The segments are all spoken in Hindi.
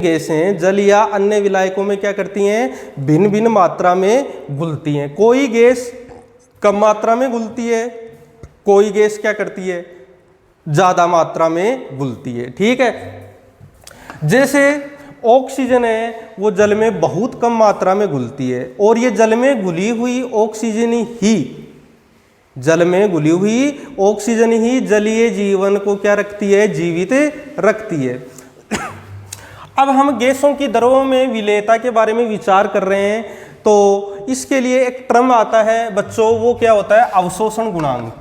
गैसें जल या अन्य विलायकों में क्या करती हैं, भिन्न भिन्न मात्रा में घुलती हैं। कोई गैस कम मात्रा में घुलती है, कोई गैस क्या करती है, ज्यादा मात्रा में घुलती है। ठीक है, जैसे ऑक्सीजन है वो जल में बहुत कम मात्रा में घुलती है, और ये जल में घुली हुई ऑक्सीजन ही जल में घुली हुई ऑक्सीजन ही जलीय जीवन को क्या रखती है, जीवित रखती है। अब हम गैसों की द्रव्यों में विलेयता के बारे में विचार कर रहे हैं, तो इसके लिए एक टर्म आता है बच्चों, वो क्या होता है, अवशोषण गुणांक।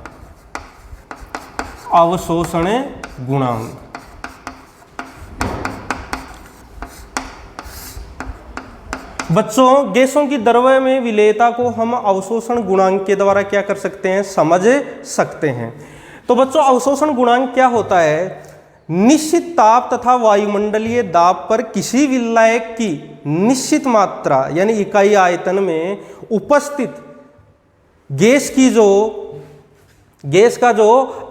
अवशोषण गुणांक। बच्चों गैसों की द्रव्य में विलेयता को हम अवशोषण गुणांक के द्वारा क्या कर सकते हैं, समझ सकते हैं। तो बच्चों अवशोषण गुणांक क्या होता है, निश्चित ताप तथा वायुमंडलीय दाब पर किसी विलायक की निश्चित मात्रा यानी इकाई आयतन में उपस्थित गैस का जो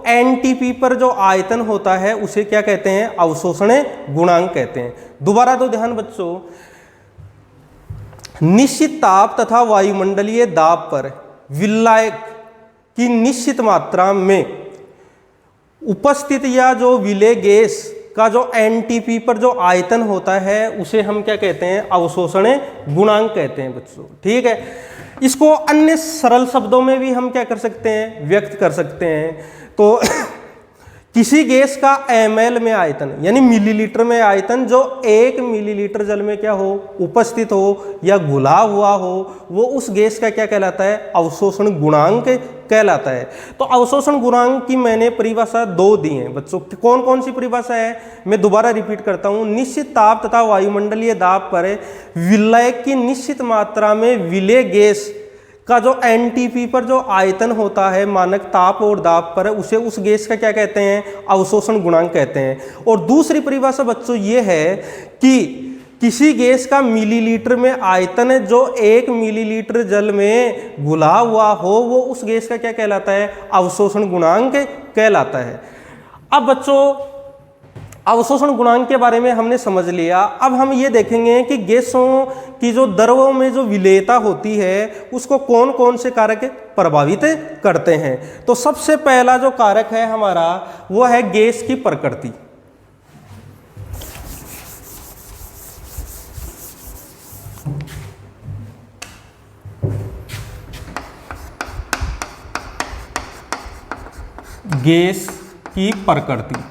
एनटीपी पर जो आयतन होता है उसे क्या कहते हैं, अवशोषण गुणांक कहते हैं। दोबारा तो ध्यान बच्चों, निश्चित ताप तथा वायुमंडलीय दाब पर विलायक की निश्चित मात्रा में उपस्थित या जो विलेय गैस का जो एनटीपी पर जो आयतन होता है उसे हम क्या कहते हैं, अवशोषण गुणांक कहते हैं बच्चों। ठीक है, इसको अन्य सरल शब्दों में भी हम क्या कर सकते हैं, व्यक्त कर सकते हैं। तो किसी गैस का ml में आयतन यानी मिलीलीटर में आयतन जो 1 मिलीलीटर जल में क्या हो, उपस्थित हो या घुला हुआ हो, वो उस गैस का क्या कहलाता है, अवशोषण गुणांक कहलाता है। तो अवशोषण गुणांक की मैंने परिभाषा 2 दी है बच्चों। कौन कौन सी परिभाषा है, मैं दोबारा रिपीट करता हूँ। निश्चित ताप तथा वायुमंडलीय दाब पर विलायक की निश्चित मात्रा में विलेय गैस का जो एनटीपी पर जो आयतन होता है मानक ताप और दाब पर, उसे उस गैस का क्या कहते हैं, अवशोषण गुणांक कहते हैं। और दूसरी परिभाषा बच्चों ये है कि किसी गैस का मिलीलीटर में आयतन जो 1 मिलीलीटर जल में घुला हुआ हो, वो उस गैस का क्या कहलाता है, अवशोषण गुणांक कहलाता है। अब बच्चों अवशोषण गुणांक के बारे में हमने समझ लिया। अब हम ये देखेंगे कि गैसों की जो द्रव्यों में जो विलेयता होती है उसको कौन कौन से कारक प्रभावित करते हैं। तो सबसे पहला जो कारक है हमारा वो है गैस की प्रकृति। गैस की प्रकृति।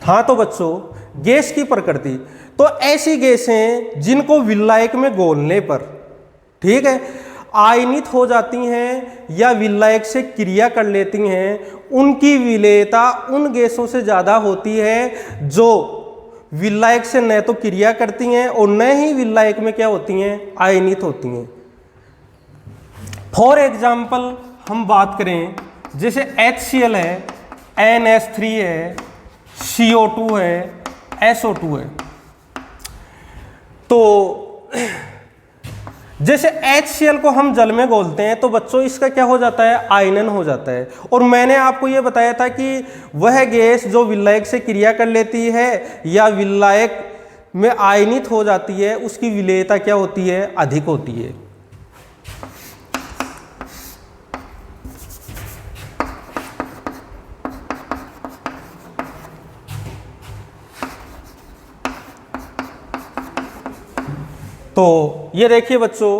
हाँ तो बच्चों गैस की प्रकृति, तो ऐसी गैसें जिनको विलायक में घोलने पर, ठीक है, आयनित हो जाती हैं या विलायक से क्रिया कर लेती हैं, उनकी विलेयता उन गैसों से ज़्यादा होती है जो विलायक से न तो क्रिया करती हैं और न ही विलायक में क्या होती हैं, आयनित होती हैं। फॉर एग्जाम्पल हम बात करें, जैसे HCl है, NH3 है, CO2 है, SO2 है। तो जैसे HCl को हम जल में घोलते हैं तो बच्चों इसका क्या हो जाता है, आयनन हो जाता है। और मैंने आपको ये बताया था कि वह गैस जो विलायक से क्रिया कर लेती है या विलायक में आयनित हो जाती है उसकी विलेयता क्या होती है, अधिक होती है। तो ये देखिए बच्चों,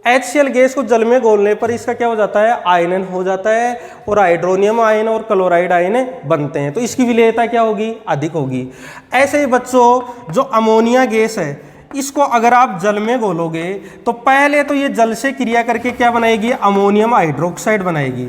HCl गैस को जल में घोलने पर इसका क्या हो जाता है, आयनन हो जाता है और हाइड्रोनियम आयन और क्लोराइड आयन बनते हैं। तो इसकी विलेयता क्या होगी, अधिक होगी। ऐसे ही बच्चों जो अमोनिया गैस है, इसको अगर आप जल में घोलोगे तो पहले तो ये जल से क्रिया करके क्या बनाएगी, अमोनियम हाइड्रोक्साइड बनाएगी।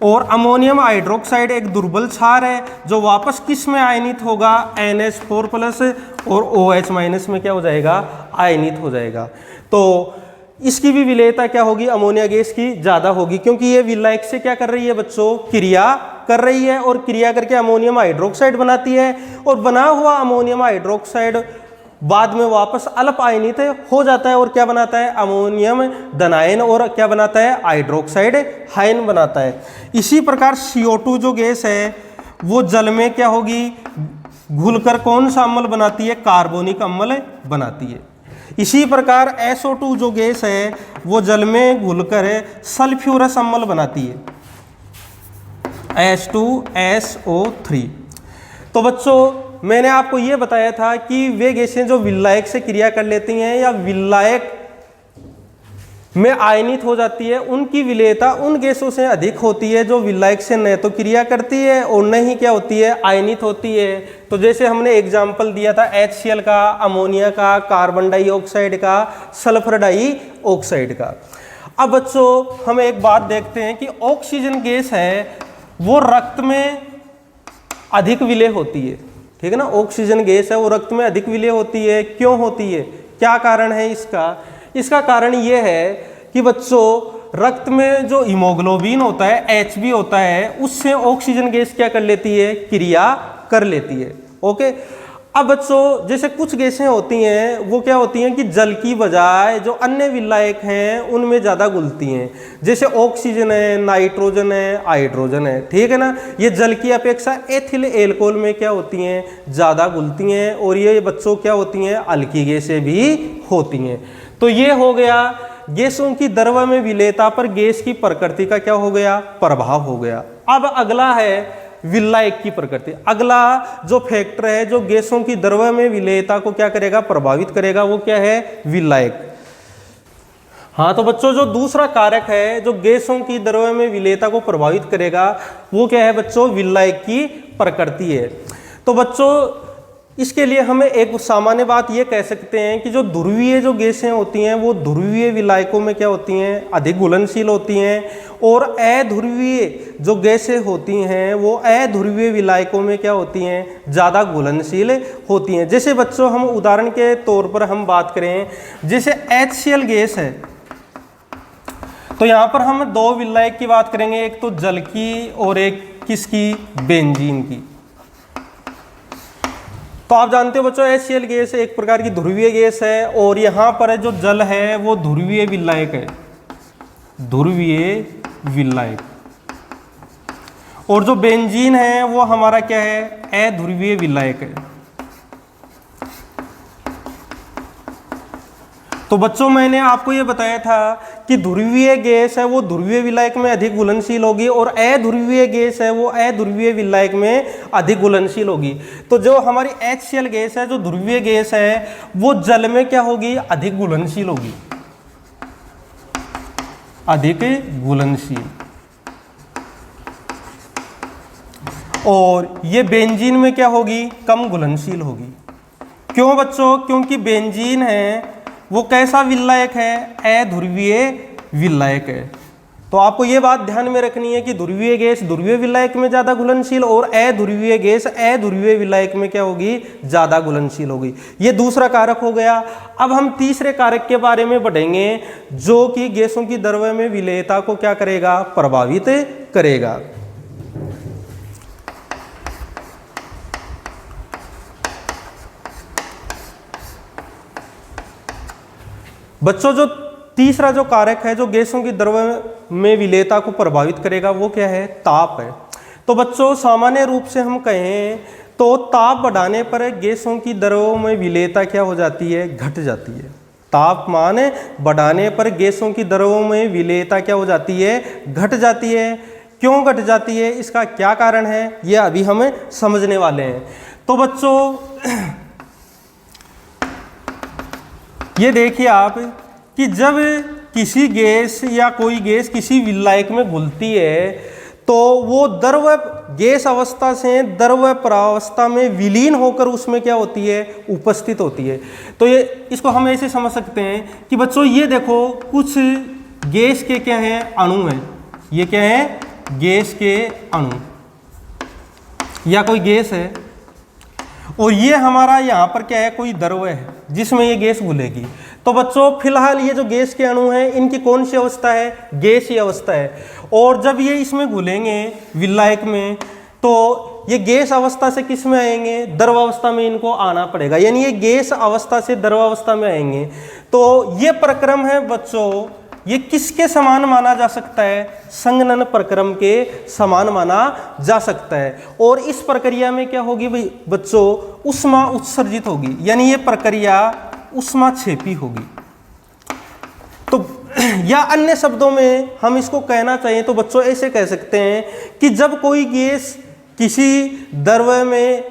और अमोनियम हाइड्रोक्साइड एक दुर्बल क्षार है जो वापस किस में आयनित होगा, NH4 प्लस और OH माइनस में क्या हो जाएगा, आयनित हो जाएगा। तो इसकी भी विलेयता क्या होगी, अमोनिया गैस की ज़्यादा होगी, क्योंकि ये विलायक से क्या कर रही है बच्चों, क्रिया कर रही है और क्रिया करके अमोनियम हाइड्रोक्साइड बनाती है। और बना हुआ अमोनियम हाइड्रोक्साइड बाद में वापस अल्प आयनित हो जाता है और क्या बनाता है, अमोनियम धनायन और क्या बनाता है, हाइड्रोक्साइड हायन बनाता है। इसी प्रकार CO2 जो गैस है वो जल में क्या होगी, घुलकर कौन सा अम्ल बनाती है, कार्बोनिक अम्ल बनाती है। इसी प्रकार SO2 जो गैस है वो जल में घुलकर सल्फ्यूरस अम्ल बनाती है, H2SO3। तो बच्चों मैंने आपको ये बताया था कि वे गैसें जो विलायक से क्रिया कर लेती हैं या विलायक में आयनित हो जाती है, उनकी विलेयता उन गैसों से अधिक होती है जो विलायक से न तो क्रिया करती है और न ही क्या होती है, आयनित होती है। तो जैसे हमने एग्जाम्पल दिया था HCl का, अमोनिया का, कार्बन डाइऑक्साइड का, सल्फर डाइऑक्साइड का। अब बच्चों हम एक बात देखते हैं कि ऑक्सीजन गैस है वो रक्त में अधिक विलेय होती है, ठीक है ना। ऑक्सीजन गैस है वो रक्त में अधिक विलेय होती है। क्यों होती है, क्या कारण है इसका? इसका कारण ये है कि बच्चों रक्त में जो हीमोग्लोबिन होता है, Hb होता है, उससे ऑक्सीजन गैस क्या कर लेती है, क्रिया कर लेती है। ओके। अब बच्चों जैसे कुछ गैसें होती हैं वो क्या होती हैं कि जल की बजाय जो अन्य विलायक हैं उनमें ज़्यादा घुलती हैं। जैसे ऑक्सीजन है, नाइट्रोजन है, हाइड्रोजन है, ठीक है ना। ये जल की अपेक्षा एथिल एल्कोहल में क्या होती हैं, ज़्यादा घुलती हैं और ये बच्चों क्या होती हैं, हल्की गैसें भी होती हैं। तो ये हो गया गैसों की द्रव्य में विलेयता पर गैस की प्रकृति का क्या हो गया, प्रभाव हो गया। अब अगला है विलायक की प्रकृति। अगला जो फैक्टर है जो गैसों की द्रव्य में विलेयता को क्या करेगा, प्रभावित करेगा, वो क्या है, विलायक। हाँ, तो बच्चों जो दूसरा कारक है जो गैसों की द्रव्य में विलेयता को प्रभावित करेगा वो क्या है बच्चों, विलायक की प्रकृति है। तो बच्चों इसके लिए हमें एक सामान्य बात ये कह सकते हैं कि जो ध्रुवीय जो गैसें होती हैं वो ध्रुवीय विलायकों में क्या होती हैं, अधिक घुलनशील होती हैं, और अध्रुवीय जो गैसें होती हैं वो अध्रुवीय विलायकों में क्या होती हैं, ज़्यादा घुलनशील होती हैं। जैसे बच्चों हम उदाहरण के तौर पर हम बात करें, जैसे HCl गैस है तो यहाँ पर हम दो विलायक की बात करेंगे, एक तो जल की और एक किसकी, बेंजीन की। तो आप जानते हो बच्चों HCl गैस एक प्रकार की ध्रुवीय गैस है और यहाँ पर जो जल है वो ध्रुवीय विलायक है, ध्रुवीय विलायक। और जो बेंजीन है वो हमारा क्या है, अध्रुवीय विलायक है। तो बच्चों मैंने आपको ये बताया था कि ध्रुवीय गैस है वो ध्रुवीय विलायक में अधिक घुलनशील होगी और अध्रुवीय गैस है वो अध्रुवीय विलायक में अधिक घुलनशील होगी। तो जो हमारी HCl गैस है जो ध्रुवीय गैस है वो जल में क्या होगी, अधिक घुलनशील होगी, अधिक घुलनशील। और ये बेंजीन में क्या होगी, कम घुलनशील होगी। क्यों बच्चों, क्योंकि बेंजीन है वो कैसा विलायक है, अध्रुवीय विलायक है। तो आपको ये बात ध्यान में रखनी है कि ध्रुवीय गैस ध्रुवीय विलायक में ज़्यादा घुलनशील और अध्रुवीय गैस अध्रुवीय विलायक में क्या होगी, ज़्यादा घुलनशील होगी। ये दूसरा कारक हो गया। अब हम तीसरे कारक के बारे में बढ़ेंगे जो कि गैसों की द्रव्य में विलेयता को क्या करेगा, प्रभावित करेगा। बच्चों जो तीसरा जो कारक है जो गैसों की द्रव्य में विलेयता को प्रभावित करेगा वो क्या है, ताप है। तो बच्चों सामान्य रूप से हम कहें तो ताप बढ़ाने पर गैसों की द्रव्यों में विलेयता क्या हो जाती है, घट जाती है। तापमान बढ़ाने पर गैसों की द्रव्यों में विलेयता क्या हो जाती है, घट जाती है। क्यों घट जाती है, इसका क्या कारण है, ये अभी हम समझने वाले हैं। तो बच्चों ये देखिए आप कि जब किसी गैस या कोई गैस किसी विलायक में घुलती है तो वो द्रव्य गैस अवस्था से द्रव्य परावस्था में विलीन होकर उसमें क्या होती है, उपस्थित होती है। तो ये इसको हम ऐसे समझ सकते हैं कि बच्चों ये देखो कुछ गैस के क्या हैं, अणु हैं। ये क्या है, गैस के अणु या कोई गैस है और ये हमारा यहाँ पर क्या है, कोई द्रव्य है जिसमें ये गैस घुलेगी। तो बच्चों फिलहाल ये जो गैस के अणु हैं इनकी कौन सी अवस्था है, गैसीय अवस्था है। और जब ये इसमें घुलेंगे विलायक में तो ये गैस अवस्था से किस में आएंगे, द्रवावस्था में इनको आना पड़ेगा, यानी ये गैस अवस्था से द्रवावस्था में आएंगे। तो ये प्रक्रम है बच्चों, ये किसके समान माना जा सकता है, संघनन प्रक्रम के समान माना जा सकता है। और इस प्रक्रिया में क्या होगी भाई बच्चों, ऊष्मा उत्सर्जित होगी, यानी ये प्रक्रिया ऊष्माक्षेपी होगी। तो या अन्य शब्दों में हम इसको कहना चाहिए तो बच्चों ऐसे कह सकते हैं कि जब कोई गैस किसी द्रव्य में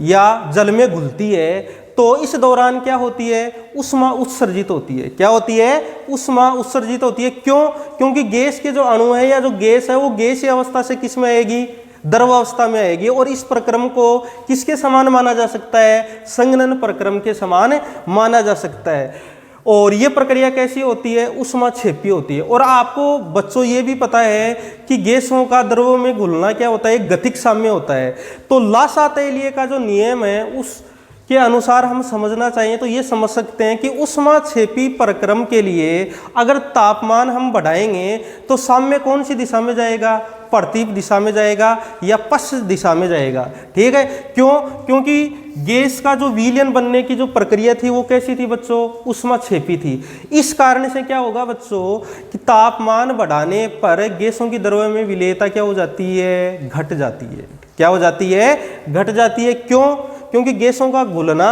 या जल में घुलती है तो इस दौरान क्या होती है, ऊष्मा उत्सर्जित होती है। क्या होती है, ऊष्मा उत्सर्जित होती है। क्यों, क्योंकि गैस के जो अणु है या जो गैस है वो गैसीय अवस्था से किस में आएगी, द्रवावस्था में आएगी। और इस प्रक्रम को किसके समान माना जा सकता है, संघनन प्रक्रम के समान माना जा सकता है। और ये प्रक्रिया कैसी होती है, ऊष्माक्षेपी होती है। और आपको बच्चों ये भी पता है कि गैसों का द्रवों में घुलना क्या होता है, गतिक साम्य होता है। तो लासातैलीय का जो नियम है उस के अनुसार हम समझना चाहिए तो ये समझ सकते हैं कि ऊष्माक्षेपी प्रक्रम के लिए अगर तापमान हम बढ़ाएंगे तो साम्य कौन सी दिशा में जाएगा, प्रतीप दिशा में जाएगा या पश्चिम दिशा में जाएगा। ठीक है, क्यों, क्योंकि गैस का जो विलयन बनने की जो प्रक्रिया थी वो कैसी थी बच्चों, ऊष्माक्षेपी थी। इस कारण से क्या होगा बच्चों कि तापमान बढ़ाने पर गैसों की द्रव्य में विलेयता क्या हो जाती है, घट जाती है। क्या हो जाती है, घट जाती है। क्यों, क्योंकि गैसों का घुलना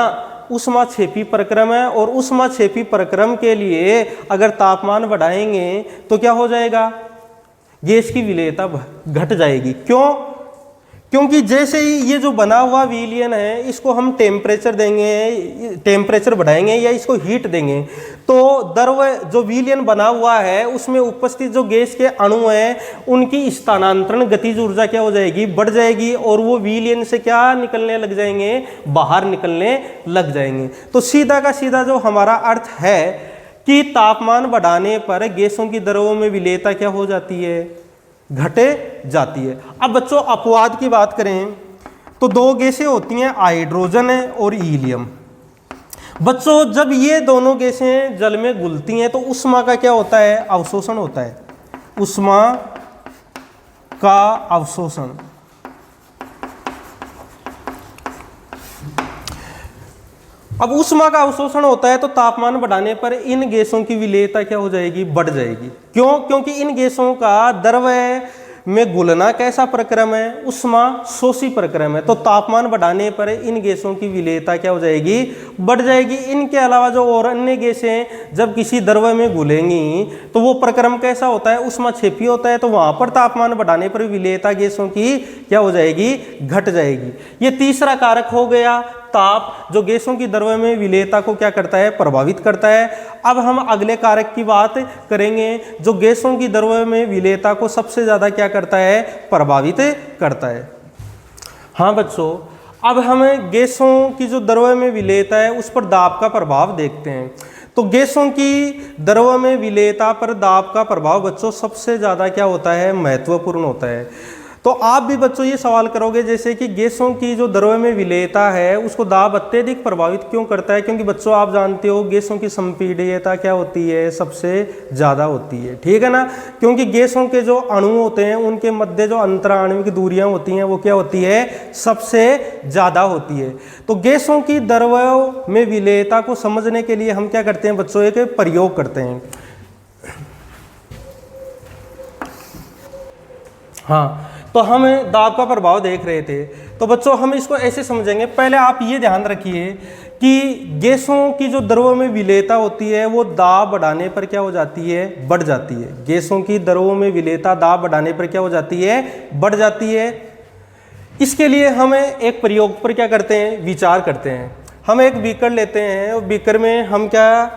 ऊष्माक्षेपी प्रक्रम है और ऊष्माक्षेपी प्रक्रम के लिए अगर तापमान बढ़ाएंगे तो क्या हो जाएगा, गैस की विलेयता घट जाएगी। क्यों, क्योंकि जैसे ही ये जो बना हुआ विलयन है इसको हम टेम्परेचर देंगे, टेम्परेचर बढ़ाएंगे या इसको हीट देंगे तो द्रव्य जो विलयन बना हुआ है उसमें उपस्थित जो गैस के अणु हैं उनकी स्थानांतरण गतिज ऊर्जा क्या हो जाएगी, बढ़ जाएगी और वो विलयन से क्या निकलने लग जाएंगे, बाहर निकलने लग जाएंगे। तो सीधा का सीधा जो हमारा अर्थ है कि तापमान बढ़ाने पर गैसों की द्रव्यों में विलेयता क्या हो जाती है, घटे जाती है। अब बच्चों अपवाद की बात करें तो दो गैसें होती हैं, हाइड्रोजन और हीलियम। बच्चों जब ये दोनों गैसें जल में घुलती हैं तो ऊष्मा का क्या होता है, अवशोषण होता है, ऊष्मा का अवशोषण। अब ऊष्मा का अवशोषण होता है तो तापमान बढ़ाने पर इन गैसों की विलेयता क्या हो जाएगी, बढ़ जाएगी। क्यों, क्योंकि इन गैसों का द्रव्य में घुलना कैसा प्रक्रम है, ऊष्मा शोषी प्रक्रम है। तो तापमान बढ़ाने पर इन गैसों की विलेयता क्या हो जाएगी, बढ़ जाएगी। इनके अलावा जो और अन्य गैसें जब किसी द्रव्य में घुलेंगी तो वो प्रक्रम कैसा होता है, ऊष्माक्षेपी होता है। तो वहां पर तापमान बढ़ाने पर विलेयता गैसों की क्या हो जाएगी, घट जाएगी। ये तीसरा कारक हो गया ताप, जो गैसों की द्रव्य में विलेयता को क्या करता है, प्रभावित करता है। अब हम अगले कारक की बात करेंगे जो गैसों की द्रव्य में विलेयता को सबसे ज्यादा क्या करता है, प्रभावित करता है। हाँ बच्चों, अब हमें गैसों की जो द्रव्य में विलेयता है उस पर दाब का प्रभाव देखते हैं। तो गैसों की द्रव्य में विलेयता पर दाब का प्रभाव बच्चों सबसे ज्यादा क्या होता है, महत्वपूर्ण होता है। तो आप भी बच्चों ये सवाल करोगे जैसे कि गैसों की जो द्रव्य में विलेयता है उसको दाब अत्यधिक प्रभावित क्यों करता है, क्योंकि बच्चों आप जानते हो गैसों की संपीड्यता क्या होती है, सबसे ज़्यादा होती है। ठीक है ना, क्योंकि गैसों के जो अणु होते हैं उनके मध्य जो अंतराण्विक दूरियां होती हैं वो क्या होती है, सबसे ज़्यादा होती है। तो गैसों की द्रव्य में विलेयता को समझने के लिए हम क्या करते हैं बच्चों, एक प्रयोग करते हैं। हाँ, तो हम दाब का प्रभाव देख रहे थे। तो बच्चों हम इसको ऐसे समझेंगे, पहले आप ये ध्यान रखिए कि गैसों की जो द्रव्यों में विलेयता होती है वो दाब बढ़ाने पर क्या हो जाती है, बढ़ जाती है। गैसों की द्रव्यों में विलेयता दाब बढ़ाने पर क्या हो जाती है, बढ़ जाती है। इसके लिए हमें एक प्रयोग पर क्या करते हैं, विचार करते हैं। हम एक बीकर लेते हैं और बीकर में हम क्या,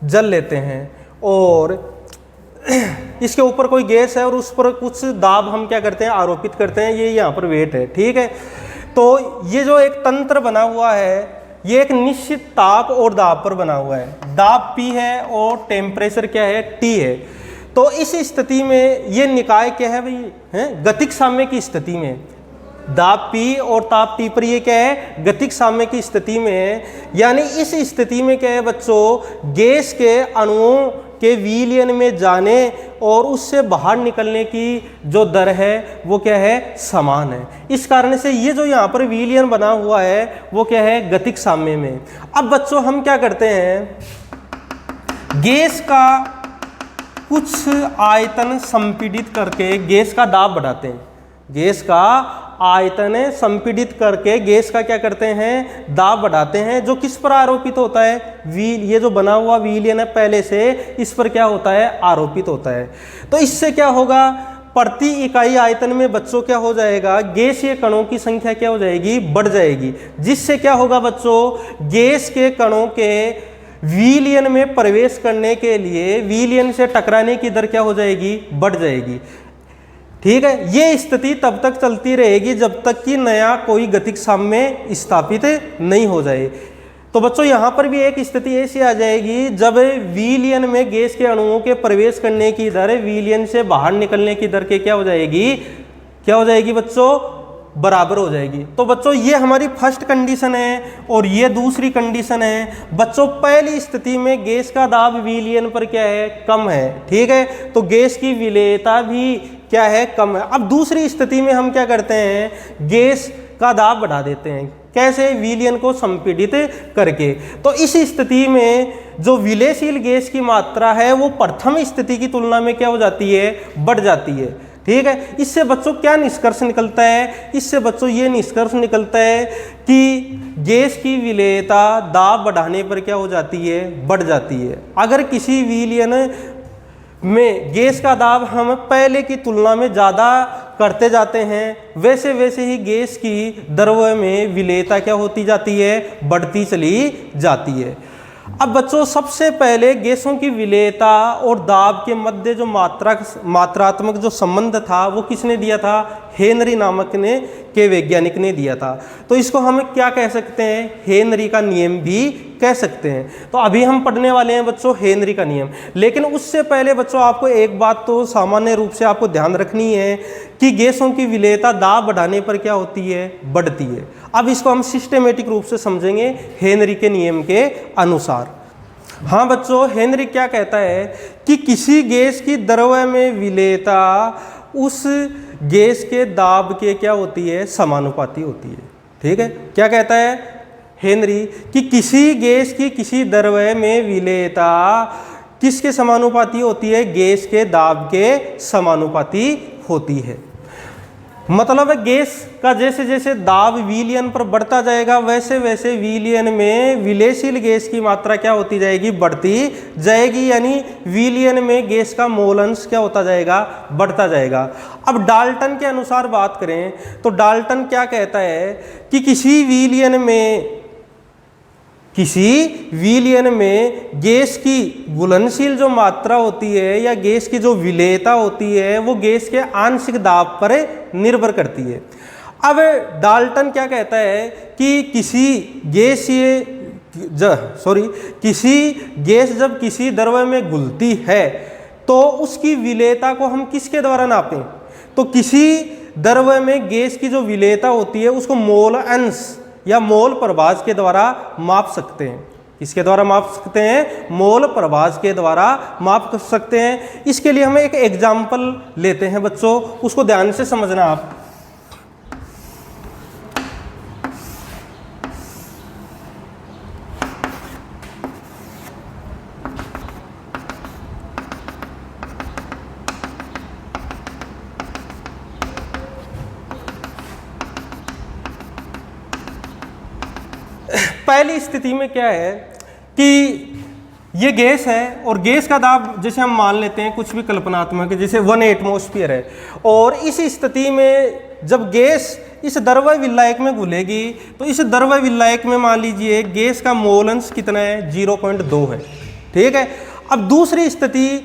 जल लेते हैं और इसके ऊपर कोई गैस है और उस पर कुछ दाब हम क्या करते हैं, आरोपित करते हैं। ये यहाँ पर वेट है, ठीक है। तो ये जो एक तंत्र बना हुआ है ये एक निश्चित ताप और दाब पर बना हुआ है। दाब P है और टेम्परेचर क्या है, T है। तो इस स्थिति में ये निकाय क्या है भाई, है गतिक साम्य की स्थिति में। दाब P और ताप T पर ये क्या है, गतिक साम्य की स्थिति में है। यानी इस स्थिति में क्या है बच्चों, गैस के अणुओं के विलयन में जाने और उससे बाहर निकलने की जो दर है वो क्या है, समान है। इस कारण से ये जो यहाँ पर विलियन बना हुआ है वो क्या है, गतिक साम्य में। अब बच्चों हम क्या करते हैं, गैस का कुछ आयतन संपीड़ित करके गैस का दाब बढ़ाते हैं। गैस का आयतन संपीड़ित करके गैस का क्या करते हैं, दाब बढ़ाते हैं, जो किस पर आरोपित होता है, ये जो बना हुआ विलियन है पहले से इस पर क्या होता है, आरोपित होता है। तो इससे क्या होगा, प्रति इकाई आयतन में बच्चों क्या हो जाएगा, गैसीय कणों की संख्या क्या हो जाएगी, बढ़ जाएगी। जिससे क्या होगा बच्चों, गैस के कणों के विलियन में प्रवेश करने के लिए विलियन से टकराने की दर क्या हो जाएगी, बढ़ जाएगी। ठीक है, ये स्थिति तब तक चलती रहेगी जब तक कि नया कोई गतिक साम्य स्थापित नहीं हो जाए। तो बच्चों यहाँ पर भी एक स्थिति ऐसी आ जाएगी जब विलियन में गैस के अणुओं के प्रवेश करने की दर विलियन से बाहर निकलने की दर के क्या हो जाएगी, क्या हो जाएगी बच्चों, बराबर हो जाएगी। तो बच्चों ये हमारी फर्स्ट कंडीशन है और ये दूसरी कंडीशन है। बच्चों पहली स्थिति में गैस का दाब विलियन पर क्या है, कम है। ठीक है, तो गैस की विलेयता भी क्या है, कम है। अब दूसरी स्थिति में हम क्या करते हैं, गैस का दाब बढ़ा देते हैं। कैसे, विलियन को संपीड़ित करके। तो इस स्थिति में जो विलेयशील गैस की मात्रा है वो प्रथम स्थिति की तुलना में क्या हो जाती है, बढ़ जाती है। ठीक है, इससे बच्चों क्या निष्कर्ष निकलता है, इससे बच्चों ये निष्कर्ष निकलता है कि गैस की विलेयता दाब बढ़ाने पर क्या हो जाती है, बढ़ जाती है। अगर किसी विलियन में गैस का दाब हम पहले की तुलना में ज़्यादा करते जाते हैं, वैसे वैसे ही गैस की द्रव्य में विलेयता क्या होती जाती है, बढ़ती चली जाती है। अब बच्चों सबसे पहले गैसों की विलेयता और दाब के मध्य जो मात्रात्मक जो संबंध था वो किसने दिया था, हेनरी नामक के वैज्ञानिक ने दिया था। तो इसको हम क्या कह सकते हैं, हेनरी का नियम भी कह सकते हैं। तो अभी हम पढ़ने वाले हैं बच्चों हेनरी का नियम। लेकिन उससे पहले बच्चों आपको एक बात तो सामान्य रूप से आपको ध्यान रखनी है कि गैसों की विलेयता दाब बढ़ाने पर क्या होती है, बढ़ती है। अब इसको हम सिस्टेमेटिक रूप से समझेंगे हेनरी के नियम के अनुसार। हाँ बच्चों, हेनरी क्या कहता है कि किसी गैस की द्रव्य में विलेयता उस गैस के दाब के क्या होती है, समानुपाती होती है। ठीक है, क्या कहता है हेनरी कि किसी गैस की किसी द्रव्य में विलेयता किसके समानुपाती होती है, गैस के दाब के समानुपाती होती है। मतलब गैस का जैसे जैसे दाब विलियन पर बढ़ता जाएगा वैसे वैसे विलियन में विलेयशील गैस की मात्रा क्या होती जाएगी, बढ़ती जाएगी। यानी विलियन में गैस का मोल अंश क्या होता जाएगा, बढ़ता जाएगा। अब डाल्टन के अनुसार बात करें तो डाल्टन क्या कहता है कि किसी विलियन में गैस की घुलनशील जो मात्रा होती है या गैस की जो विलेयता होती है वो गैस के आंशिक दाब पर निर्भर करती है। अब डाल्टन क्या कहता है कि किसी गैस जब किसी द्रव्य में घुलती है तो उसकी विलेयता को हम किसके द्वारा नापें, तो किसी द्रव्य में गैस की जो विलेयता होती है उसको मोल अंश या मोल प्रभाज के द्वारा माप सकते हैं। किसके द्वारा माप सकते हैं, मोल प्रभाज के द्वारा माप कर सकते हैं। इसके लिए हम एक एग्जाम्पल लेते हैं बच्चों, उसको ध्यान से समझना आप। पहली स्थिति में क्या है कि ये गैस है और गैस का दाब जैसे हम मान लेते हैं कुछ भी कल्पनात्मक है, जैसे 1 एटमॉस्फेयर है। और इस स्थिति में जब गैस इस द्रव्य विलायक में घुलेगी तो इस द्रव्य विलायक में मान लीजिए गैस का मोल अंश कितना है, 0.2 है। ठीक है, अब दूसरी स्थिति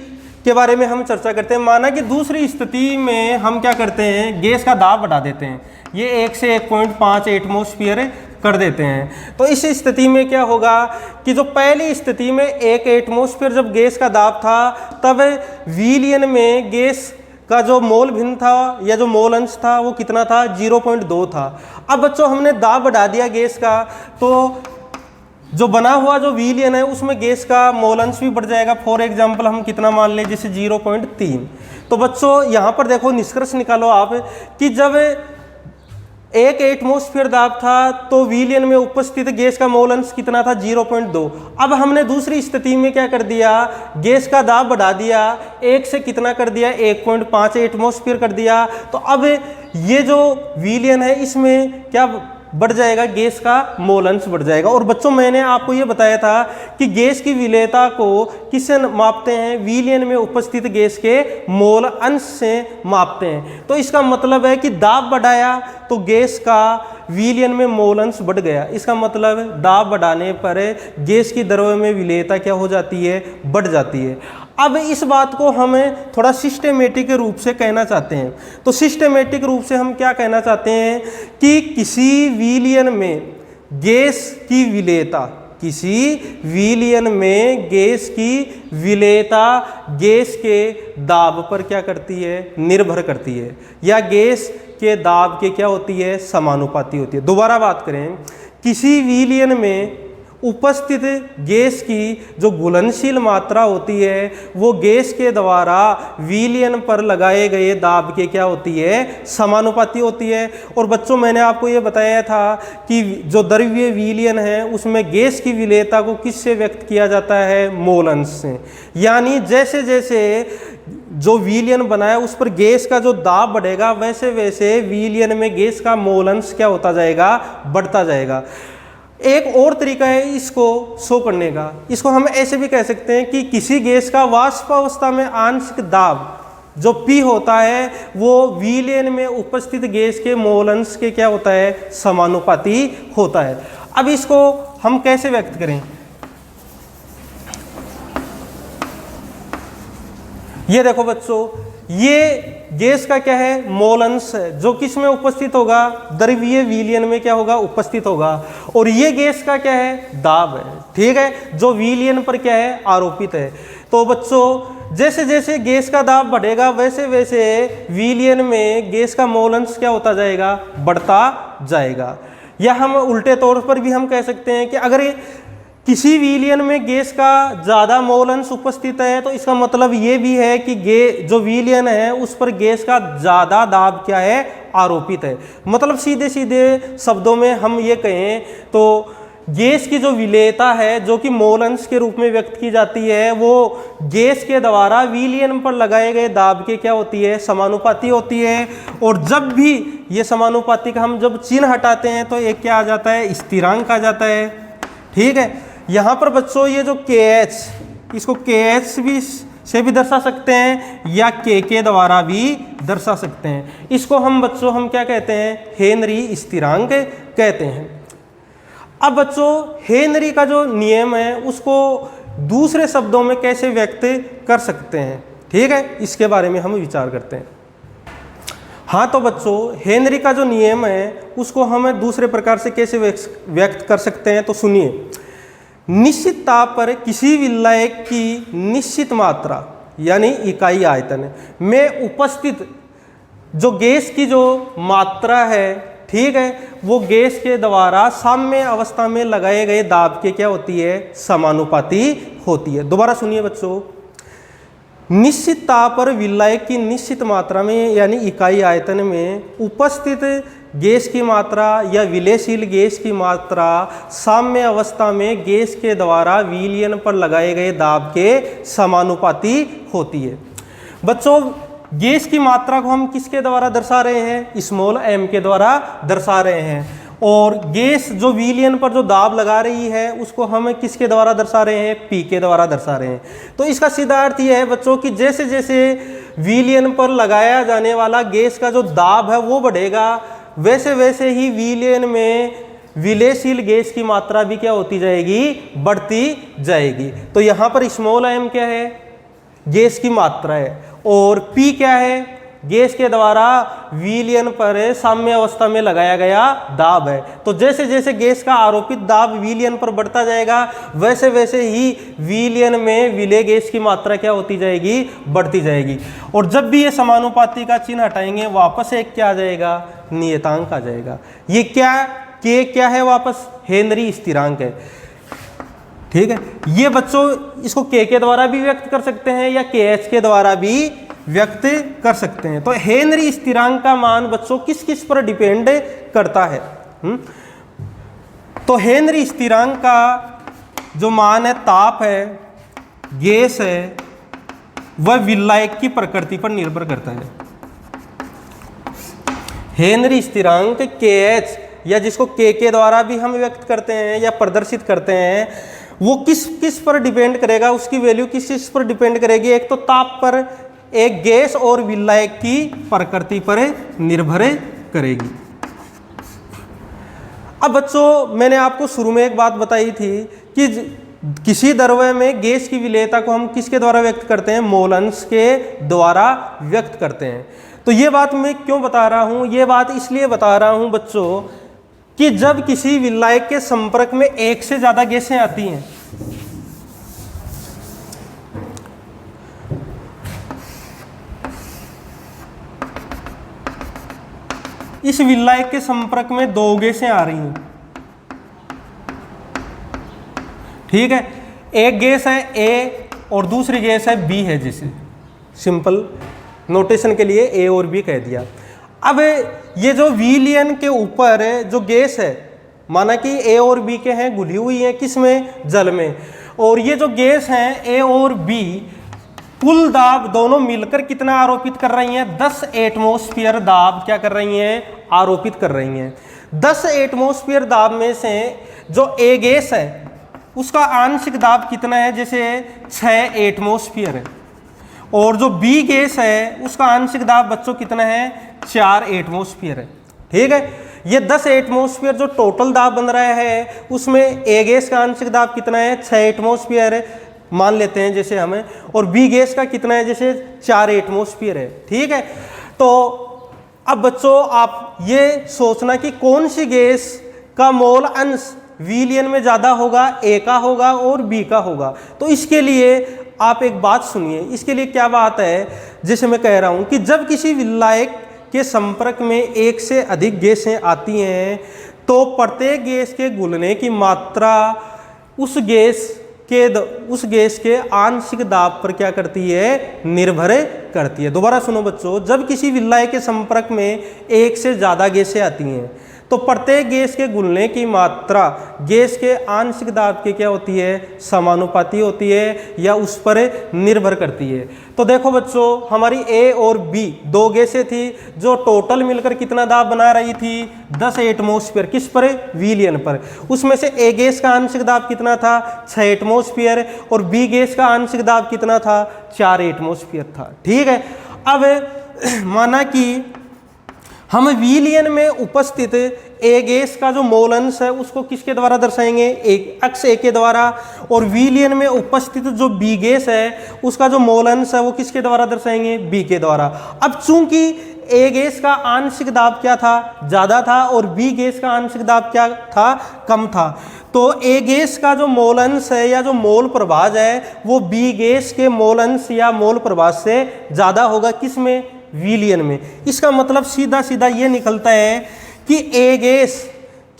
के बारे में हम चर्चा करते हैं। माना कि दूसरी स्थिति में हम क्या करते हैं, गैस का दाब बढ़ा देते हैं, ये 1 से 1.5 एटमॉस्फेयर कर देते हैं। तो इस स्थिति में क्या होगा कि जो पहली स्थिति में 1 एटमॉस्फेयर जब गैस का दाब था तब विलियन में गैस का जो मोल भिन्न था या जो मोल अंश था वो कितना था, 0.2 था। अब बच्चों हमने दाब बढ़ा दिया गैस का, तो जो बना हुआ जो विलियन है उसमें गैस का मोल अंश भी बढ़ जाएगा। फॉर एग्जाम्पल हम कितना मान लें, जैसे 0.3। तो बच्चों यहाँ पर देखो निष्कर्ष निकालो आप कि जब एक एटमॉस्फेयर दाब था तो विलियन में उपस्थित गैस का मोल अंश कितना था, 0.2। अब हमने दूसरी स्थिति में क्या कर दिया, गैस का दाब बढ़ा दिया, 1 से कितना कर दिया, 1.5 एटमॉस्फेयर कर दिया। तो अब ये जो विलियन है इसमें क्या बढ़ जाएगा, गैस का मोल अंश बढ़ जाएगा। और बच्चों मैंने आपको ये बताया था कि गैस की विलेयता को किससे मापते हैं, विलियन में उपस्थित गैस के मोल अंश से मापते हैं। तो इसका मतलब है कि दाब बढ़ाया तो गैस का विलियन में मोल अंश बढ़ गया। इसका मतलब दाब बढ़ाने पर गैस की द्रव्य में विलेयता क्या हो जाती है, बढ़ जाती है। अब इस बात को हमें थोड़ा सिस्टेमेटिक रूप से कहना चाहते हैं। तो सिस्टेमेटिक रूप से हम क्या कहना चाहते हैं कि किसी विलियन में गैस की विलेयता, किसी विलियन में गैस की विलेयता गैस के दाब पर क्या करती है, निर्भर करती है, या गैस के दाब के क्या होती है, समानुपाती होती है। दोबारा बात करें, किसी विलियन में उपस्थित गैस की जो घुलनशील मात्रा होती है वो गैस के द्वारा विलियन पर लगाए गए दाब के क्या होती है, समानुपाती होती है। और बच्चों मैंने आपको ये बताया था कि जो द्रव्य विलियन है उसमें गैस की विलेयता को किससे व्यक्त किया जाता है, मोल अंश से। यानी जैसे जैसे जो विलियन बनाया उस पर गैस का जो दाब बढ़ेगा वैसे वैसे विलियन में गैस का मोल अंश क्या होता जाएगा, बढ़ता जाएगा। एक और तरीका है इसको शो करने का, इसको हम ऐसे भी कह सकते हैं कि किसी गैस का वाष्पावस्था में आंशिक दाब जो P होता है वो विलियन में उपस्थित गैस के मोल अंश के क्या होता है, समानुपाती होता है। अब इसको हम कैसे व्यक्त करें, ये देखो बच्चों, ये गैस का क्या है, मोल अंश है जो किस में उपस्थित होगा, द्रवीय विलियन में क्या होगा, उपस्थित होगा। और ये गैस का क्या है, दाब है, ठीक है, जो विलियन पर क्या है, आरोपित है। तो बच्चों जैसे जैसे गैस का दाब बढ़ेगा वैसे वैसे विलियन में गैस का मोल अंश क्या होता जाएगा, बढ़ता जाएगा। या हम उल्टे तौर पर भी हम कह सकते हैं कि अगर किसी विलियन में गैस का ज़्यादा मोल अंश उपस्थित है तो इसका मतलब ये भी है कि जो विलियन है उस पर गैस का ज़्यादा दाब क्या है, आरोपित है। मतलब सीधे सीधे शब्दों में हम ये कहें तो गैस की जो विलेयता है जो कि मोल अंश के रूप में व्यक्त की जाती है वो गैस के द्वारा विलियन पर लगाए गए दाब के क्या होती है, समानुपाती होती है। और जब भी ये समानुपाती का हम जब चिन्ह हटाते हैं तो एक क्या आ जाता है, स्थिरांक आ जाता है, ठीक है। यहाँ पर बच्चों ये जो KH, इसको KH भी से भी दर्शा सकते हैं या K के द्वारा भी दर्शा सकते हैं। इसको हम बच्चों हम क्या कहते हैं, हेनरी स्थिरांक कहते हैं। अब बच्चों हेनरी का जो नियम है उसको दूसरे शब्दों में कैसे व्यक्त कर सकते हैं, ठीक है, इसके बारे में हम विचार करते हैं। हाँ तो बच्चों हेनरी का जो नियम है उसको हम दूसरे प्रकार से कैसे व्यक्त कर सकते हैं, तो सुनिए। निश्चित ताप पर किसी विलायक की निश्चित मात्रा यानी इकाई आयतन में उपस्थित जो गैस की जो मात्रा है, ठीक है, वो गैस के द्वारा साम्य अवस्था में लगाए गए दाब के क्या होती है, समानुपाती होती है। दोबारा सुनिए बच्चों, निश्चित ताप पर विलायक की निश्चित मात्रा में यानी इकाई आयतन में उपस्थित गैस की मात्रा या विलयशील गैस की मात्रा साम्य अवस्था में गैस के द्वारा विलियन पर लगाए गए दाब के समानुपाती होती है। बच्चों गैस की मात्रा को हम किसके द्वारा दर्शा रहे हैं, स्मॉल m के द्वारा दर्शा रहे हैं। और गैस जो विलियन पर जो दाब लगा रही है उसको हम किसके द्वारा दर्शा रहे हैं, P के द्वारा दर्शा रहे हैं। तो इसका सीधा अर्थ यह है बच्चों कि जैसे जैसे विलियन पर लगाया जाने वाला गैस का जो दाब है वो बढ़ेगा वैसे वैसे ही विलियन में विलयशील गैस की मात्रा भी क्या होती जाएगी, बढ़ती जाएगी। तो यहाँ पर स्मॉल m क्या है, गैस की मात्रा है, और P क्या है, गैस के द्वारा विलियन पर साम्य अवस्था में लगाया गया दाब है। तो जैसे जैसे गैस का आरोपित दाब विलियन पर बढ़ता जाएगा वैसे वैसे ही विलियन में विलय गैस की मात्रा क्या होती जाएगी, बढ़ती जाएगी। और जब भी ये समानुपाती का चिन्ह हटाएंगे वापस एक क्या आ जाएगा, नियतांक आ जाएगा। ये क्या K क्या है, वापस हेनरी स्थिरांक है। ठीक है, ये बच्चों इसको के द्वारा भी व्यक्त कर सकते हैं या के एच के द्वारा भी व्यक्त कर सकते हैं। तो हेनरी स्थिरांक का मान बच्चों किस किस पर डिपेंड करता है? तो हेनरी स्थिरांक का जो मान है, ताप है, गैस है, वह विलायक की प्रकृति पर निर्भर करता है। हेनरी स्थिरांक के एच या जिसको के द्वारा भी हम व्यक्त करते हैं या प्रदर्शित करते हैं, वो किस किस पर डिपेंड करेगा, उसकी वैल्यू किस किस पर डिपेंड करेगी? एक तो ताप पर, एक गैस और विलायक की प्रकृति पर निर्भर करेगी। अब बच्चों मैंने आपको शुरू में एक बात बताई थी कि किसी द्रव्य में गैस की विलेयता को हम किसके द्वारा व्यक्त करते हैं? मोल अंश के द्वारा व्यक्त करते हैं। तो ये बात मैं क्यों बता रहा हूँ? ये बात इसलिए बता रहा हूँ बच्चों कि जब किसी विलायक के संपर्क में एक से ज्यादा गैसें आती हैं, इस विलायक के संपर्क में दो गैसें आ रही हैं, ठीक है, एक गैस है ए और दूसरी गैस है बी है, जिसे सिंपल नोटेशन के लिए ए और बी कह दिया। अब ये जो विलयन के ऊपर जो गैस है, माना कि ए और बी के हैं, घुली हुई है किसमें? जल में, और ये जो गैस हैं ए और बी कुल दाब दोनों मिलकर कितना आरोपित कर रही हैं? 10 एटमॉस्फेयर दाब क्या कर रही हैं? आरोपित कर रही हैं। 10 एटमॉस्फेयर दाब में से जो ए गैस है उसका आंशिक दाब कितना है? जैसे 6 एटमॉस्फेयर है, और जो बी गैस है उसका आंशिक दाब बच्चों कितना है? 4 एटमॉस्फेयर है, ठीक है। ये 10 एटमॉस्फेयर जो टोटल दाब बन रहा है उसमें ए गैस का आंशिक दाब कितना है? 6 एटमॉस्फेयर है मान लेते हैं जैसे हमें, और बी गैस का कितना है? जैसे 4 एटमॉस्फेयर है, ठीक है। तो अब बच्चों आप ये सोचना कि कौन सी गैस का मोल अंश विलयन में ज़्यादा होगा, ए का होगा और बी का होगा। तो इसके लिए आप एक बात सुनिए, इसके लिए क्या बात है, जैसे मैं कह रहा हूँ कि जब किसी विलायक के संपर्क में एक से अधिक गैसें आती हैं तो प्रत्येक गैस के घुलने की मात्रा उस गैस के आंशिक दाब पर क्या करती है? निर्भर करती है। दोबारा सुनो बच्चों, जब किसी विलायक के संपर्क में एक से ज़्यादा गैसें आती हैं तो प्रत्येक गैस के घुलने की मात्रा गैस के आंशिक दाब के क्या होती है? समानुपाती होती है या उस पर निर्भर करती है। तो देखो बच्चों, हमारी ए और बी दो गैसें थी जो टोटल मिलकर कितना दाब बना रही थी? 10 एटमॉस्फेयर। किस पर? विलयन पर। उसमें से ए गैस का आंशिक दाब कितना था? 6 एटमॉस्फेयर, और बी गैस का आंशिक दाब कितना था? 4 एटमॉस्फेयर था, ठीक है। अब माना कि हम विलयन में उपस्थित ए गैस का जो मोल अंश है उसको किसके द्वारा दर्शाएंगे? एक अक्स ए के द्वारा, और विलयन में उपस्थित जो बी गैस है उसका जो मोल अंश है वो किसके द्वारा दर्शाएंगे? बी के द्वारा। अब चूंकि ए गैस का आंशिक दाब क्या था? ज़्यादा था, और बी गैस का आंशिक दाब क्या था? कम था। तो ए गैस का जो मोल अंश है या जो मोल प्रभाज है वो बी गैस के मोल अंश या मोल प्रभाज से ज़्यादा होगा। किस में? विलयन में। इसका मतलब सीधा सीधा ये निकलता है कि ए गैस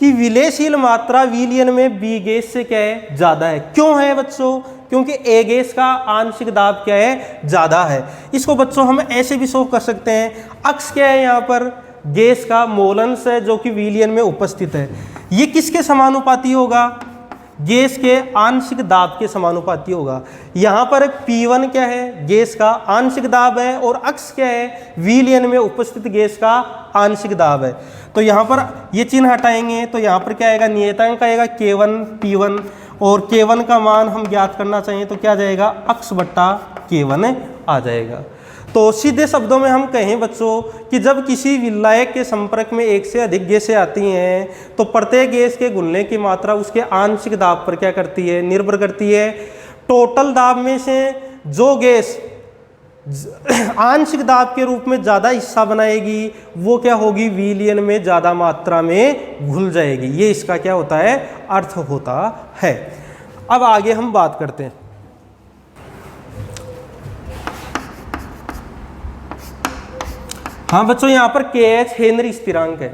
की विलेयशील मात्रा विलयन में बी गैस से क्या है? ज़्यादा है। क्यों है बच्चों? क्योंकि ए गैस का आंशिक दाब क्या है? ज़्यादा है। इसको बच्चों हम ऐसे भी शो कर सकते हैं, अक्स क्या है यहाँ पर? गैस का मोल अंश है जो कि विलयन में उपस्थित है। ये किसके समानुपाती होगा? गैस के आंशिक दाब के समानुपाती होगा। यहाँ पर P1 क्या है? गैस का आंशिक दाब है, और अक्स क्या है? विलयन में उपस्थित गैस का आंशिक दाब है। तो यहाँ पर ये चिन्ह हटाएंगे तो यहाँ पर क्या आएगा? नियतांक आएगा K1 P1, और K1 का मान हम ज्ञात करना चाहिए तो क्या जाएगा? अक्स बट्टा K1 आ जाएगा। तो सीधे शब्दों में हम कहें बच्चों कि जब किसी विलायक के संपर्क में एक से अधिक गैसें आती हैं तो प्रत्येक गैस के घुलने की मात्रा उसके आंशिक दाब पर क्या करती है? निर्भर करती है। टोटल दाब में से जो गैस आंशिक दाब के रूप में ज़्यादा हिस्सा बनाएगी वो क्या होगी? विलयन में ज़्यादा मात्रा में घुल जाएगी। ये इसका क्या होता है? अर्थ होता है। अब आगे हम बात करते हैं। हाँ बच्चों, यहाँ पर KH हेनरी स्थिरांक है।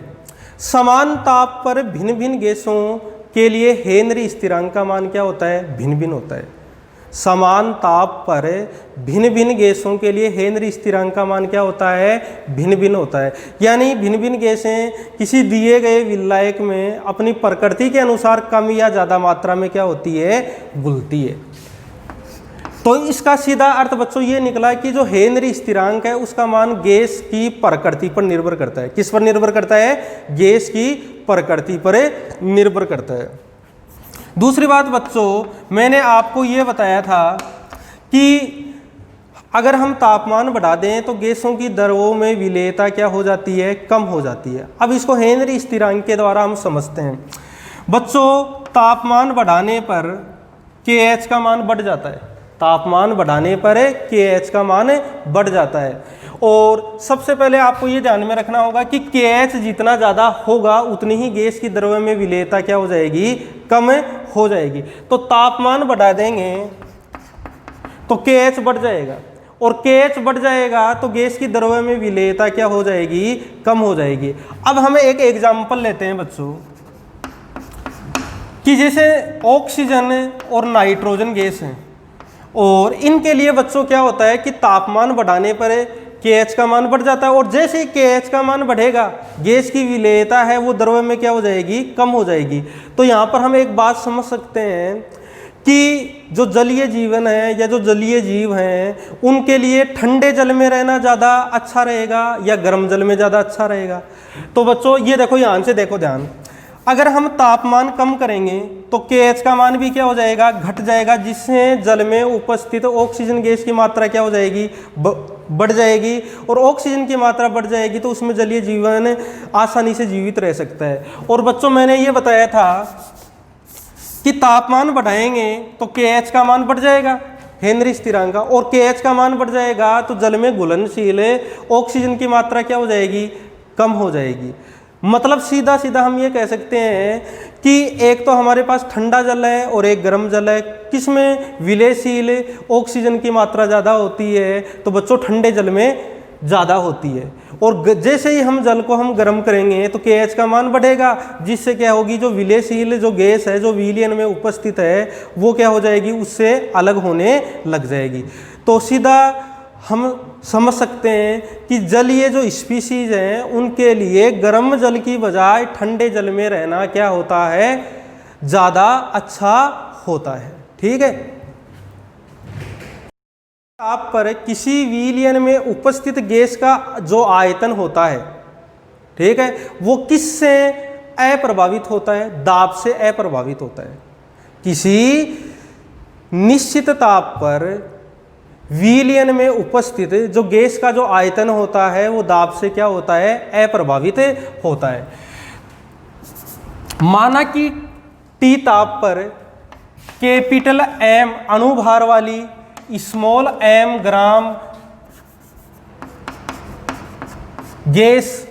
समान ताप पर भिन्न भिन्न गैसों के लिए हेनरी स्थिरांक का मान क्या होता है? भिन्न भिन्न होता है। समान ताप पर भिन्न भिन्न गैसों के लिए हेनरी स्थिरांक का मान क्या होता है? भिन्न भिन्न होता है। यानी भिन्न भिन्न गैसें किसी दिए गए विलायक में अपनी प्रकृति के अनुसार कम या ज़्यादा मात्रा में क्या होती है? घुलती है। तो इसका सीधा अर्थ बच्चों ये निकला कि जो हेनरी स्थिरांक है उसका मान गैस की प्रकृति पर निर्भर करता है। किस पर निर्भर करता है? गैस की प्रकृति पर निर्भर करता है। दूसरी बात बच्चों, मैंने आपको ये बताया था कि अगर हम तापमान बढ़ा दें तो गैसों की दरों में विलेयता क्या हो जाती है? कम हो जाती है। अब इसको हेनरी स्थिरांक के द्वारा हम समझते हैं। बच्चों, तापमान बढ़ाने पर KH का मान बढ़ जाता है। तापमान बढ़ाने पर KH का मान बढ़ जाता है। और सबसे पहले आपको ये ध्यान में रखना होगा कि KH जितना ज़्यादा होगा उतनी ही गैस की द्रव्य में विलेयता क्या हो जाएगी? कम हो जाएगी। तो तापमान बढ़ा देंगे तो KH बढ़ जाएगा, और KH बढ़ जाएगा तो गैस की द्रव्य में विलेयता क्या हो जाएगी? कम हो जाएगी। अब हम एक एग्जाम्पल लेते हैं बच्चों कि जैसे ऑक्सीजन और नाइट्रोजन गैस हैं, और इनके लिए बच्चों क्या होता है कि तापमान बढ़ाने पर KH का मान बढ़ जाता है, और जैसे ही KH का मान बढ़ेगा गैस की विलेयता है वो द्रव्य में क्या हो जाएगी? कम हो जाएगी। तो यहाँ पर हम एक बात समझ सकते हैं कि जो जलीय जीवन है या जो जलीय जीव हैं उनके लिए ठंडे जल में रहना ज़्यादा अच्छा रहेगा या गर्म जल में ज़्यादा अच्छा रहेगा। तो बच्चों ये देखो, यहाँ से देखो ध्यान, अगर हम तापमान कम करेंगे तो KH का मान भी क्या हो जाएगा? घट जाएगा, जिससे जल में उपस्थित ऑक्सीजन गैस की मात्रा क्या हो जाएगी? बढ़ जाएगी। और ऑक्सीजन की मात्रा बढ़ जाएगी तो उसमें जलीय जीवन आसानी से जीवित रह सकता है। और बच्चों मैंने ये बताया था कि तापमान बढ़ाएंगे तो KH का मान बढ़ जाएगा, हेनरी स्थिरांक का, और KH का मान बढ़ जाएगा तो जल में घुलनशील ऑक्सीजन की मात्रा क्या हो जाएगी? कम हो जाएगी। मतलब सीधा सीधा हम ये कह सकते हैं कि एक तो हमारे पास ठंडा जल है और एक गर्म जल है, किसमें विलेयशील ऑक्सीजन की मात्रा ज़्यादा होती है? तो बच्चों ठंडे जल में ज़्यादा होती है। और जैसे ही हम जल को हम गर्म करेंगे तो KH का मान बढ़ेगा, जिससे क्या होगी? जो विलेयशील जो गैस है जो विलयन में उपस्थित है वो क्या हो जाएगी? उससे अलग होने लग जाएगी। तो सीधा हम समझ सकते हैं कि जलीय जो स्पीसीज हैं उनके लिए गर्म जल की बजाय ठंडे जल में रहना क्या होता है? ज़्यादा अच्छा होता है। ठीक है। ताप पर किसी विलयन में उपस्थित गैस का जो आयतन होता है, ठीक है, वो किससे अप्रभावित होता है? दाब से अप्रभावित होता है। किसी निश्चित ताप पर विलयन में उपस्थित जो गैस का जो आयतन होता है वो दाब से क्या होता है? अप्रभावित होता है। माना कि T ताप पर कैपिटल M अणुभार वाली स्मॉल m ग्राम गैस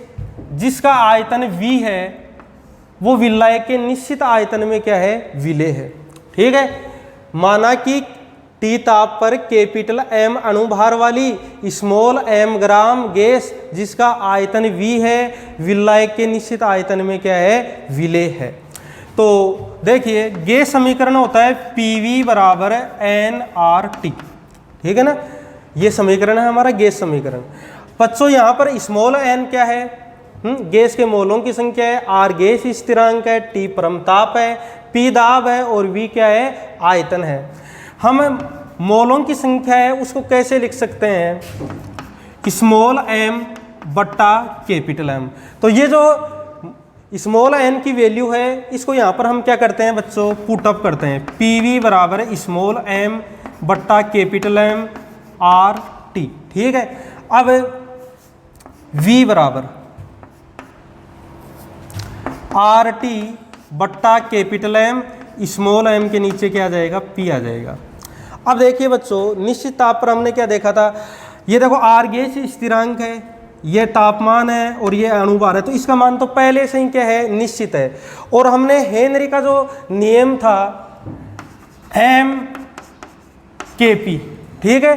जिसका आयतन V है वो विलायक के निश्चित आयतन में क्या है? विलेय है। ठीक है। माना कि T ताप पर कैपिटल M अणुभार वाली स्मॉल m ग्राम गैस जिसका आयतन V है विलायक के निश्चित आयतन में क्या है? विलेय है। तो देखिए गैस समीकरण होता है PV बराबर nRT। ठीक है ना, ये समीकरण है हमारा गैस समीकरण। बच्चों यहाँ पर स्मॉल n क्या है? गैस के मोलों की संख्या है, R गैस स्थिरांक है, T परम ताप है, P दाब है और V क्या है? आयतन है। हम मोलों की संख्या है उसको कैसे लिख सकते हैं? स्मॉल m बट्टा कैपिटल M। तो ये जो स्मॉल n की वैल्यू है इसको यहाँ पर हम क्या करते हैं बच्चों? पुटअप करते हैं। PV बराबर स्मॉल m बट्टा कैपिटल M RT। ठीक है। अब V बराबर RT बट्टा कैपिटल M, स्मॉल m के नीचे क्या आ जाएगा? P आ जाएगा। अब देखिए बच्चों निश्चित ताप पर हमने क्या देखा था? ये देखो R गैस स्थिरांक है, ये तापमान है और ये अणुभार है, तो इसका मान तो पहले से ही क्या है? निश्चित है। और हमने हेनरी का जो नियम था M Kp, ठीक है,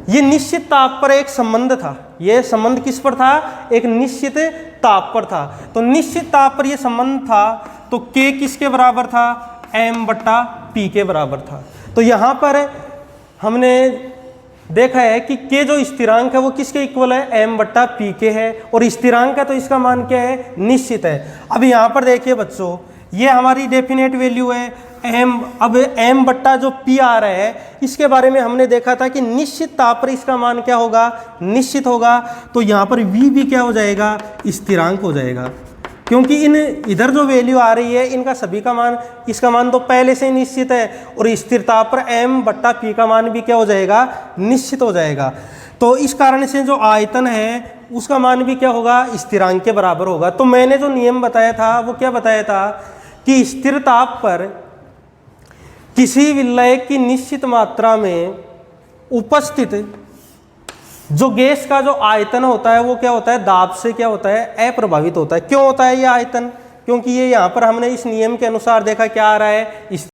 ये निश्चित ताप पर एक संबंध था। ये संबंध किस पर था? एक निश्चित ताप पर था। तो निश्चित ताप पर ये संबंध था, तो K किसके बराबर था? m/p के बराबर था। तो यहाँ पर हमने देखा है कि K जो स्थिरांक है वो किसके इक्वल है? m/p के है, और स्थिरांक है तो इसका मान क्या है? निश्चित है। अब यहाँ पर देखिए बच्चों, ये हमारी डेफिनेट वैल्यू है m। अब m बट्टा जो p आ रहा है, इसके बारे में हमने देखा था कि निश्चित ताप पर इसका मान क्या होगा? निश्चित होगा। तो यहाँ पर v भी क्या हो जाएगा? स्थिरांक हो जाएगा, क्योंकि इन इधर जो वैल्यू आ रही है इनका सभी का मान, इसका मान तो पहले से ही निश्चित है, और स्थिर ताप पर m/p का मान भी क्या हो जाएगा? निश्चित हो जाएगा। तो इस कारण से जो आयतन है उसका मान भी क्या होगा? स्थिरांक के बराबर होगा। तो मैंने जो नियम बताया था वो क्या बताया था कि स्थिर ताप पर किसी विलायक की निश्चित मात्रा में उपस्थित जो गैस का जो आयतन होता है वो क्या होता है? दाब से क्या होता है? अप्रभावित होता है। क्यों होता है ये आयतन? क्योंकि ये यहाँ पर हमने इस नियम के अनुसार देखा क्या आ रहा है?